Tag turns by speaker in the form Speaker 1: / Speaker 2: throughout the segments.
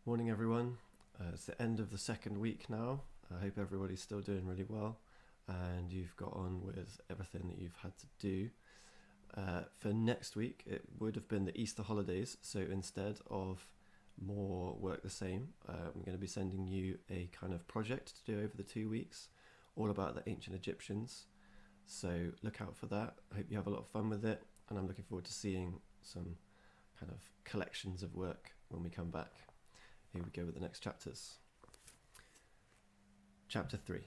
Speaker 1: Morning, everyone. It's the end of the second week now. I hope everybody's still doing really well and you've got on with everything that you've had to do. For next week, it would have been the Easter holidays, so instead of more work the same, I'm going to be sending you a kind of project to do over the 2 weeks, all about the ancient Egyptians. So look out for that. I hope you have a lot of fun with it, and I'm looking forward to seeing some kind of collections of work when we come back. Here we go with the next chapters. Chapter 3.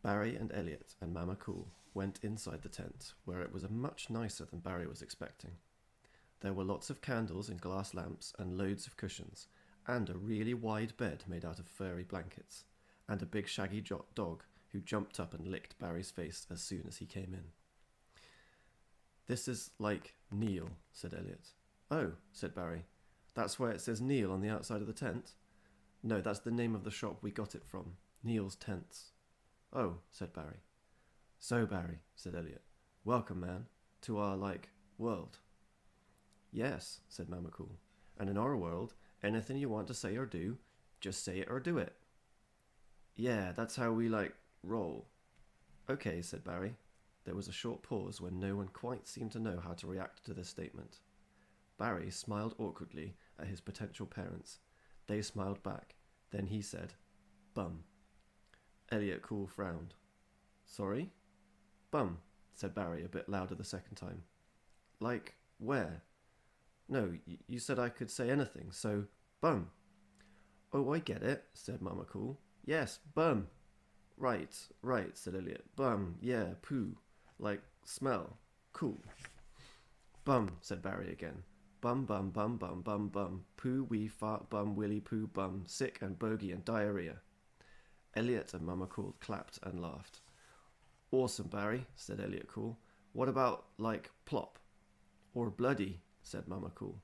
Speaker 1: Barry and Elliot and Mama Cool went inside the tent, where it was much nicer than Barry was expecting. There were lots of candles and glass lamps and loads of cushions, and a really wide bed made out of furry blankets, and a big shaggy dog who jumped up and licked Barry's face as soon as he came in. "This is like Neil," said Elliot. "Oh," said Barry. "That's where it says Neil on the outside of the tent?" "No, that's the name of the shop we got it from. Neil's Tents." "Oh," said Barry. "So, Barry," said Elliot, "welcome, man, to our, world." "Yes," said Mama Cool, "and in our world, anything you want to say or do, just say it or do it." "Yeah, that's how we, roll." "Okay," said Barry. There was a short pause when no one quite seemed to know how to react to this statement. Barry smiled awkwardly at his potential parents. They smiled back. Then he said, "Bum." Elliot Cool frowned. "Sorry?" "Bum," said Barry a bit louder the second time. "Like, where?" "No, you said I could say anything, so bum." "Oh, I get it," said Mama Cool. "Yes, bum." Right, said Elliot. "Bum, yeah, poo. Like, smell. Cool." "Bum," said Barry again. "Bum, bum, bum, bum, bum, bum. Poo, wee, fart, bum, willy, poo, bum. Sick and bogey and diarrhea." Elliot and Mama Cool clapped and laughed. "Awesome, Barry," said Elliot Cool. "What about, plop?" "Or bloody," said Mama Cool.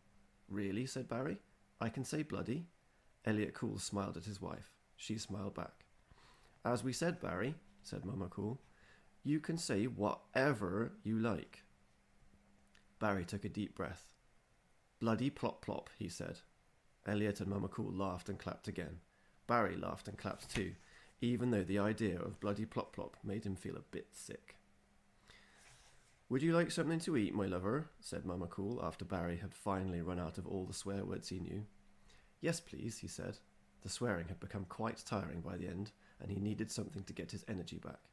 Speaker 1: "Really?" said Barry. "I can say bloody." Elliot Cool smiled at his wife. She smiled back. "As we said, Barry," said Mama Cool, "you can say whatever you like." Barry took a deep breath. "Bloody plop plop," he said. Elliot and Mama Cool laughed and clapped again. Barry laughed and clapped too, even though the idea of bloody plop plop made him feel a bit sick. "Would you like something to eat, my lover?" said Mama Cool after Barry had finally run out of all the swear words he knew. "Yes, please," he said. The swearing had become quite tiring by the end, and he needed something to get his energy back.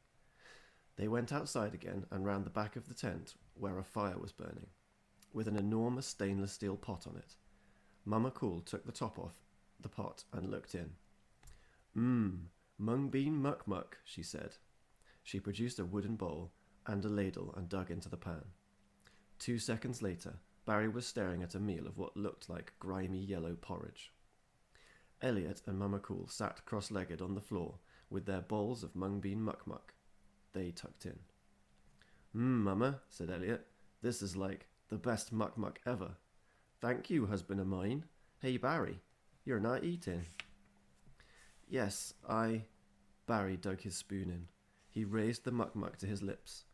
Speaker 1: They went outside again and round the back of the tent, where a fire was burning, with an enormous stainless steel pot on it. Mama Cool took the top off the pot and looked in. Mung bean muck muck," she said. She produced a wooden bowl and a ladle and dug into the pan. 2 seconds later, Barry was staring at a meal of what looked like grimy yellow porridge. Elliot and Mama Cool sat cross-legged on the floor with their bowls of mung bean muck muck. They tucked in. Mama," said Elliot, "this is the best muck muck ever." "Thank you, husband of mine. Hey, Barry, you're not eating." "Yes, Barry dug his spoon in. He raised the muck muck to his lips.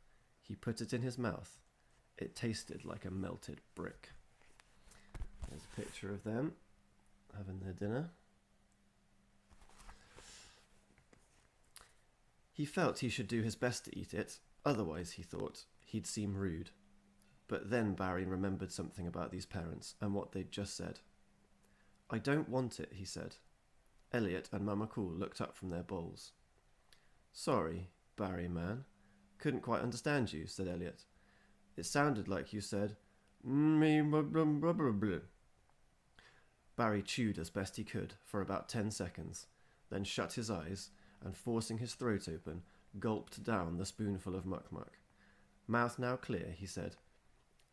Speaker 1: He put it in his mouth. It tasted like a melted brick. There's a picture of them having their dinner. He felt he should do his best to eat it, otherwise, he thought, he'd seem rude. But then Barry remembered something about these parents and what they'd just said. "I don't want it," he said. Elliot and Mama Cool looked up from their bowls. "Sorry, Barry, man. Couldn't quite understand you," said Elliot. "It sounded like you said, me blah blah blah blah blah." Barry chewed as best he could for about 10 seconds, then shut his eyes and, forcing his throat open, gulped down the spoonful of muck muck. Mouth now clear, he said,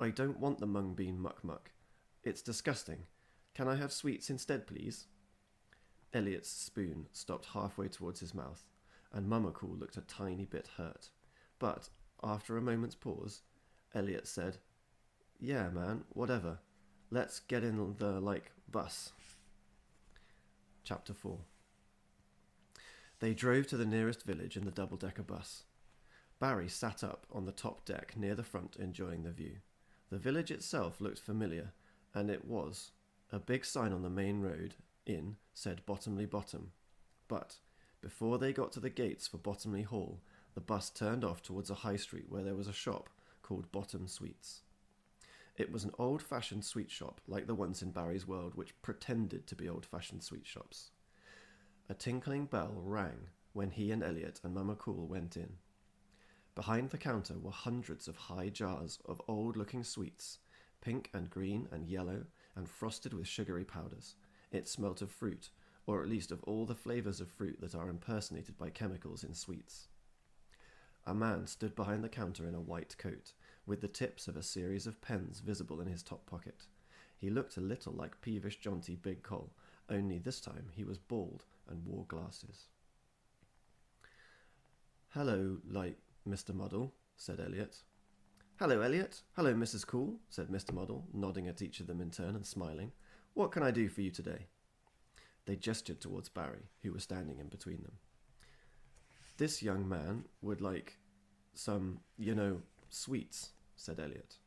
Speaker 1: "I don't want the mung bean muck muck. It's disgusting. Can I have sweets instead, please?" Elliot's spoon stopped halfway towards his mouth, and Mama Cool looked a tiny bit hurt. But, after a moment's pause, Elliot said, "Yeah, man, whatever. Let's get in the, bus." Chapter 4. They drove to the nearest village in the double-decker bus. Barry sat up on the top deck near the front, enjoying the view. The village itself looked familiar, and it was A big sign on the main road in said Bottomley Bottom, but before they got to the gates for Bottomley Hall, the bus turned off towards a high street where there was a shop called Bottom Sweets. It was an old-fashioned sweet shop like the ones in Barry's world which pretended to be old-fashioned sweet shops. A tinkling bell rang when he and Elliot and Mama Cool went in. Behind the counter were hundreds of high jars of old-looking sweets, pink and green and yellow, and frosted with sugary powders. It smelt of fruit, or at least of all the flavours of fruit that are impersonated by chemicals in sweets. A man stood behind the counter in a white coat, with the tips of a series of pens visible in his top pocket. He looked a little like peevish Jaunty Big Col, only this time he was bald and wore glasses. "Hello, Mr. Muddle," said Elliot. "Hello, Elliot. Hello, Mrs. Cool," said Mr. Muddle, nodding at each of them in turn and smiling. "What can I do for you today?" They gestured towards Barry, who was standing in between them. "This young man would like some, sweets," said Elliot.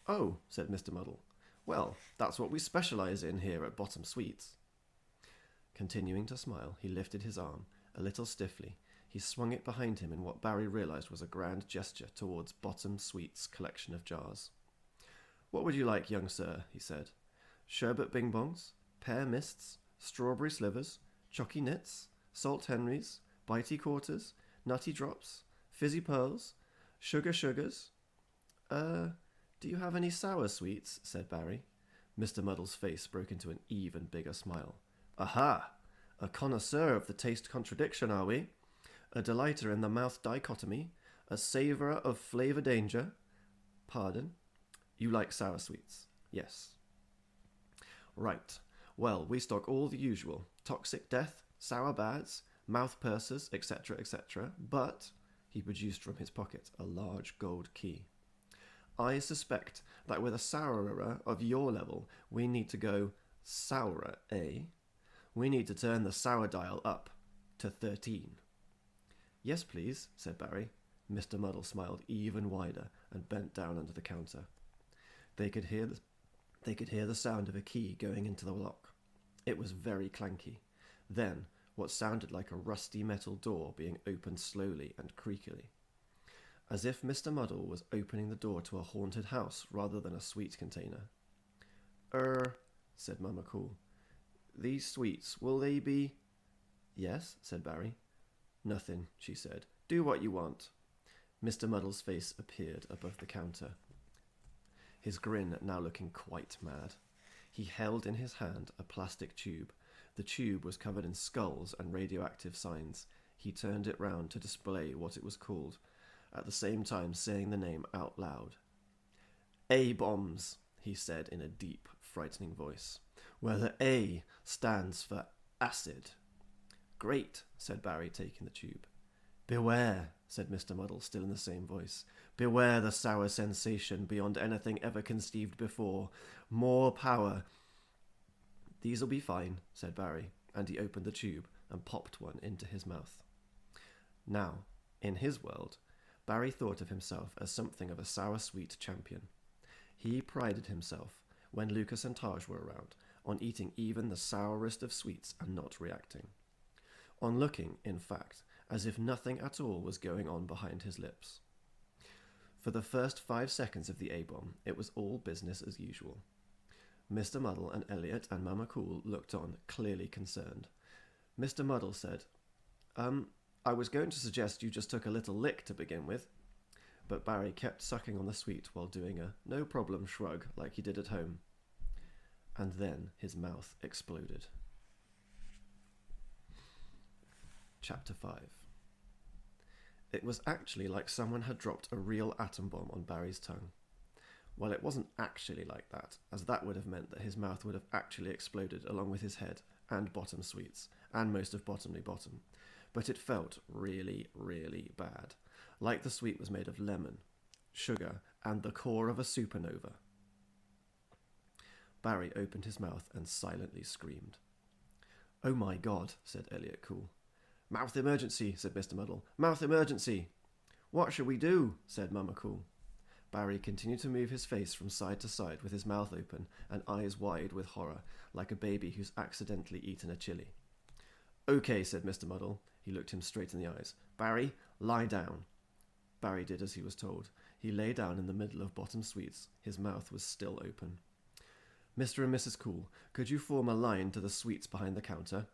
Speaker 1: "Oh," said Mr. Muddle. "Well, that's what we specialise in here at Bottom Sweets." Continuing to smile, he lifted his arm, a little stiffly. He swung it behind him in what Barry realised was a grand gesture towards Bottom Sweets' collection of jars. "What would you like, young sir?" he said. "Sherbet bing-bongs, pear mists, strawberry slivers, chocky nits, salt henrys, bitey quarters, nutty drops, fizzy pearls, sugars? Do you have any sour sweets?" said Barry. Mr. Muddle's face broke into an even bigger smile. "Aha! A connoisseur of the taste contradiction, are we? A delighter in the mouth dichotomy? A savourer of flavour danger? Pardon? You like sour sweets? Yes. Right. Well, we stock all the usual. Toxic death, sour bads, mouth pursers, etc., etc. But," he produced from his pocket a large gold key, "I suspect that with a sourer of your level, we need to go sourer, eh? We need to turn the sour dial up to 13. "Yes, please," said Barry. Mr. Muddle smiled even wider and bent down under the counter. They could hear the sound of a key going into the lock. It was very clanky. Then, what sounded like a rusty metal door being opened slowly and creakily, as if Mr. Muddle was opening the door to a haunted house rather than a sweet container. Said Mama Cool. "These sweets, will they be—" "Yes," said Barry. "Nothing," she said. "Do what you want." Mr. Muddle's face appeared above the counter, his grin now looking quite mad. He held in his hand a plastic tube. The tube was covered in skulls and radioactive signs. He turned it round to display what it was called, at the same time saying the name out loud. "A-bombs," he said in a deep, frightening voice, where the A stands for acid. "Great," said Barry, taking the tube. "Beware," said Mr. Muddle, still in the same voice. "Beware the sour sensation beyond anything ever conceived before. More power." "These'll be fine," said Barry, and he opened the tube and popped one into his mouth. Now, in his world, Barry thought of himself as something of a sour-sweet champion. He prided himself, when Lucas and Taj were around, on eating even the sourest of sweets and not reacting. On looking, in fact, as if nothing at all was going on behind his lips. For the first 5 seconds of the A-bomb, it was all business as usual. Mr. Muddle and Elliot and Mama Cool looked on, clearly concerned. Mr. Muddle said, I was going to suggest you just took a little lick to begin with." But Barry kept sucking on the sweet while doing a no-problem shrug like he did at home. And then his mouth exploded. Chapter 5. It was actually like someone had dropped a real atom bomb on Barry's tongue. Well, it wasn't actually like that, as that would have meant that his mouth would have actually exploded along with his head, and Bottom Sweets, and most of Bottomley Bottom. But it felt really, really bad, like the sweet was made of lemon, sugar, and the core of a supernova. Barry opened his mouth and silently screamed. "Oh my God," said Elliot Cool. "Mouth emergency," said Mr. Muddle. "Mouth emergency." "What shall we do?" said Mama Cool. Barry continued to move his face from side to side with his mouth open and eyes wide with horror, like a baby who's accidentally eaten a chili. "Okay," said Mr. Muddle. He looked him straight in the eyes. "Barry, lie down." Barry did as he was told. He lay down in the middle of Bottom Sweets. His mouth was still open. "Mr. and Mrs. Cool, could you form a line to the sweets behind the counter?"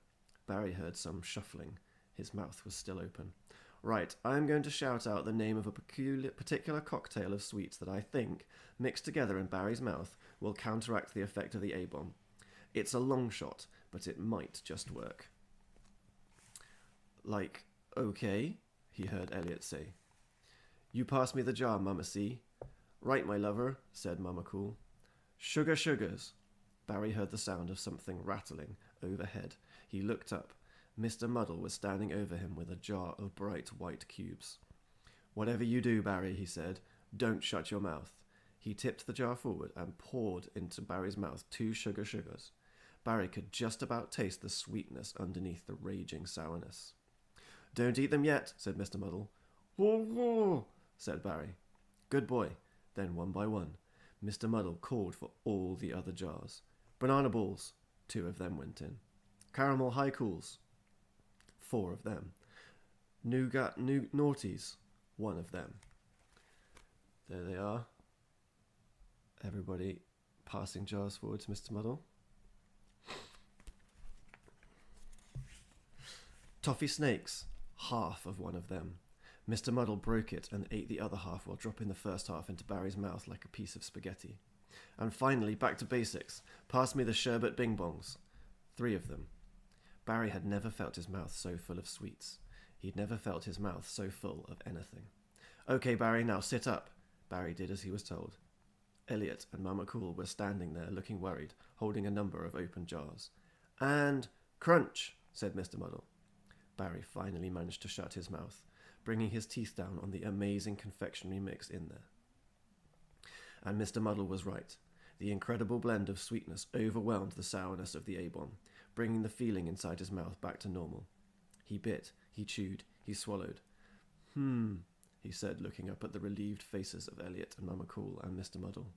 Speaker 1: Barry heard some shuffling. His mouth was still open. "Right, I'm going to shout out the name of a particular cocktail of sweets that I think, mixed together in Barry's mouth, will counteract the effect of the A-bomb. It's a long shot, but it might just work." "Like, okay," he heard Elliot say. "You pass me the jar, Mama C." "Right, my lover," said Mama Cool. "Sugar sugars." Barry heard the sound of something rattling overhead. He looked up. Mr. Muddle was standing over him with a jar of bright white cubes. "Whatever you do, Barry," he said, "don't shut your mouth." He tipped the jar forward and poured into Barry's mouth 2 sugar sugars. Barry could just about taste the sweetness underneath the raging sourness. "Don't eat them yet," said Mr. Muddle. "Whoa, whoa," said Barry. "Good boy." Then one by one, Mr. Muddle called for all the other jars. "Banana balls." 2 of them went in. "Caramel high cools." 4 of them. "Nougat naughties." 1 of them. There they are. Everybody passing jars forward to Mr. Muddle. "Toffee snakes." Half of 1 of them. Mr. Muddle broke it and ate the other half while dropping the first half into Barry's mouth like a piece of spaghetti. "And finally, back to basics. Pass me the sherbet bing bongs." 3 of them. Barry had never felt his mouth so full of sweets. He'd never felt his mouth so full of anything. "Okay, Barry, now sit up." Barry did as he was told. Elliot and Mama Cool were standing there looking worried, holding a number of open jars. "And crunch," said Mr. Muddle. Barry finally managed to shut his mouth, bringing his teeth down on the amazing confectionery mix in there. And Mr. Muddle was right. The incredible blend of sweetness overwhelmed the sourness of the A-bomb, bringing the feeling inside his mouth back to normal. He bit, he chewed, he swallowed. He said, looking up at the relieved faces of Elliot and Mama Cool and Mr. Muddle.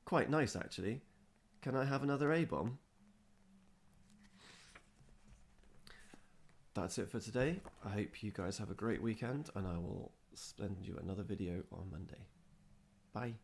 Speaker 1: "Quite nice, actually. Can I have another A-bomb?" That's it for today. I hope you guys have a great weekend, and I will send you another video on Monday. Bye.